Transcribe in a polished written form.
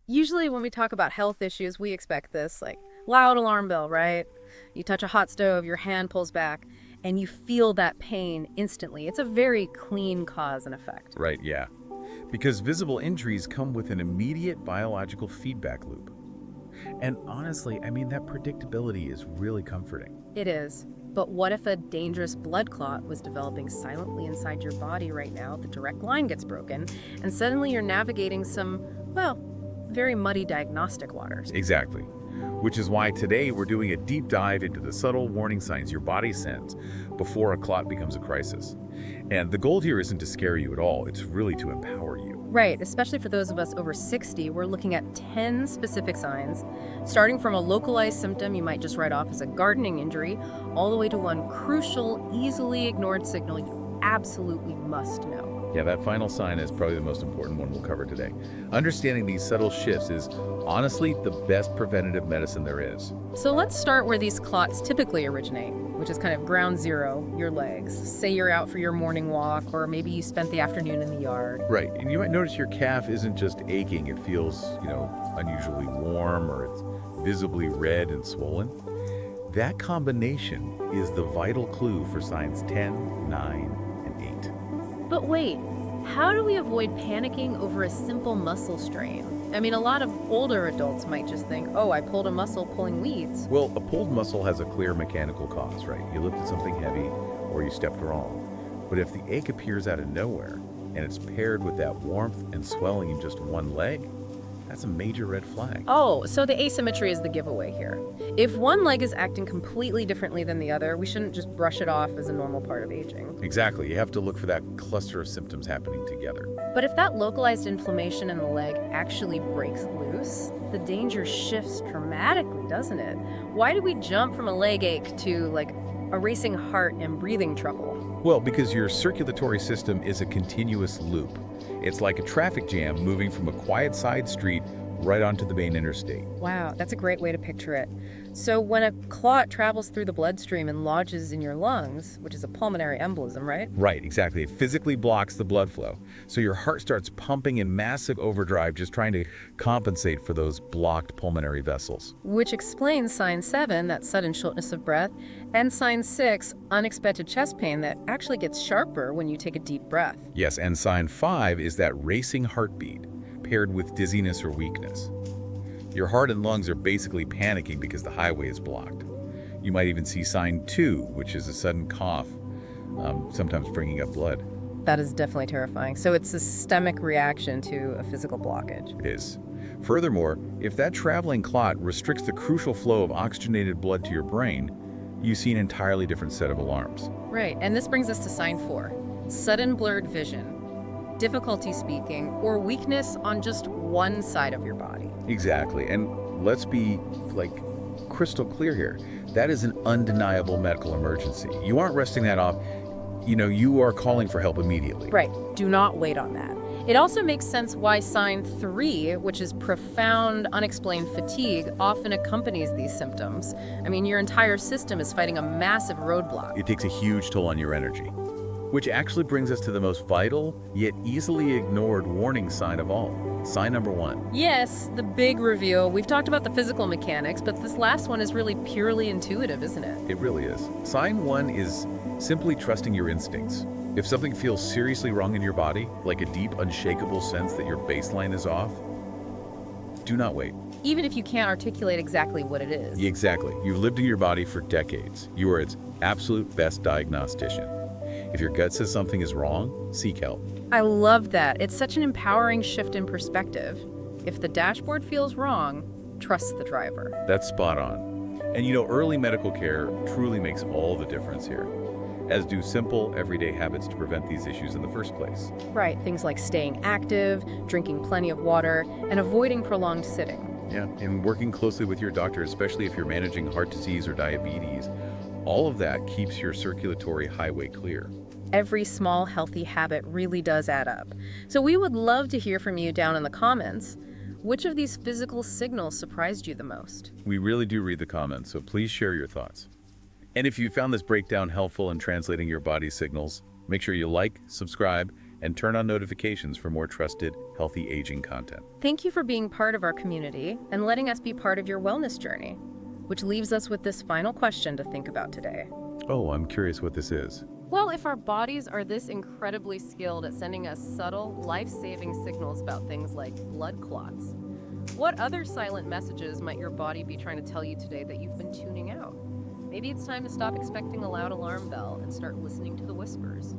Usually when we talk about health issues, we expect this, like, loud alarm bell, right? You touch a hot stove, your hand pulls back, and you feel that pain instantly. It's a very clean cause and effect. Right, yeah. Because visible injuries come with an immediate biological feedback loop. And honestly, I mean, that predictability is really comforting. It is. But what if a dangerous blood clot was developing silently inside your body right now? The direct line gets broken, and suddenly you're navigating some, well, very muddy diagnostic waters. Exactly. Which is why today we're doing a deep dive into the subtle warning signs your body sends before a clot becomes a crisis. And the goal here isn't to scare you at all, it's really to empower you. Right, especially for those of us over 60, we're looking at 10 specific signs, starting from a localized symptom you might just write off as a gardening injury, all the way to one crucial, easily ignored signal you absolutely must know. Yeah, that final sign is probably the most important one we'll cover today. Understanding these subtle shifts is honestly the best preventative medicine there is. So let's start where these clots typically originate, which is kind of ground zero, your legs. Say you're out for your morning walk, or maybe you spent the afternoon in the yard. Right, and you might notice your calf isn't just aching, it feels, unusually warm, or it's visibly red and swollen. That combination is the vital clue for signs 10, 9, and 8. But wait, how do we avoid panicking over a simple muscle strain? I mean, a lot of older adults might just think, oh, I pulled a muscle pulling weeds. Well, a pulled muscle has a clear mechanical cause, right? You lifted something heavy or you stepped wrong. But if the ache appears out of nowhere and it's paired with that warmth and swelling in just one leg, that's a major red flag. Oh, so the asymmetry is the giveaway here. If one leg is acting completely differently than the other, we shouldn't just brush it off as a normal part of aging. Exactly. You have to look for that cluster of symptoms happening together. But if that localized inflammation in the leg actually breaks loose, the danger shifts dramatically, doesn't it? Why do we jump from a leg ache to, like, a racing heart and breathing trouble? Well, because your circulatory system is a continuous loop. It's like a traffic jam moving from a quiet side street right onto the main interstate. Wow, that's a great way to picture it. So when a clot travels through the bloodstream and lodges in your lungs, which is a pulmonary embolism, right? Right, exactly. It physically blocks the blood flow. So your heart starts pumping in massive overdrive, just trying to compensate for those blocked pulmonary vessels. Which explains sign 7, that sudden shortness of breath, and sign 6, unexpected chest pain that actually gets sharper when you take a deep breath. Yes, and sign 5 is that racing heartbeat paired with dizziness or weakness. Your heart and lungs are basically panicking because the highway is blocked. You might even see sign 2, which is a sudden cough, sometimes bringing up blood. That is definitely terrifying. So it's a systemic reaction to a physical blockage. It is. Furthermore, if that traveling clot restricts the crucial flow of oxygenated blood to your brain, you see an entirely different set of alarms. Right, and this brings us to sign 4, sudden blurred vision, difficulty speaking, or weakness on just one side of your body. Exactly, and let's be, crystal clear here. That is an undeniable medical emergency. You aren't resting that off. You are calling for help immediately. Right, do not wait on that. It also makes sense why sign 3, which is profound, unexplained fatigue, often accompanies these symptoms. I mean, your entire system is fighting a massive roadblock. It takes a huge toll on your energy. Which actually brings us to the most vital, yet easily ignored warning sign of all. Sign number 1. Yes, the big reveal. We've talked about the physical mechanics, but this last one is really purely intuitive, isn't it? It really is. Sign 1 is simply trusting your instincts. If something feels seriously wrong in your body, like a deep, unshakable sense that your baseline is off, do not wait. Even if you can't articulate exactly what it is. Exactly. You've lived in your body for decades. You are its absolute best diagnostician. If your gut says something is wrong, seek help. I love that. It's such an empowering shift in perspective. If the dashboard feels wrong, trust the driver. That's spot on. And early medical care truly makes all the difference here, as do simple, everyday habits to prevent these issues in the first place. Right, things like staying active, drinking plenty of water, and avoiding prolonged sitting. Yeah, and working closely with your doctor, especially if you're managing heart disease or diabetes, all of that keeps your circulatory highway clear. Every small, healthy habit really does add up. So we would love to hear from you down in the comments. Which of these physical signals surprised you the most? We really do read the comments, so please share your thoughts. And if you found this breakdown helpful in translating your body's signals, make sure you like, subscribe, and turn on notifications for more trusted, healthy aging content. Thank you for being part of our community and letting us be part of your wellness journey, which leaves us with this final question to think about today. Oh, I'm curious what this is. Well, if our bodies are this incredibly skilled at sending us subtle, life-saving signals about things like blood clots, what other silent messages might your body be trying to tell you today that you've been tuning out? Maybe it's time to stop expecting a loud alarm bell and start listening to the whispers.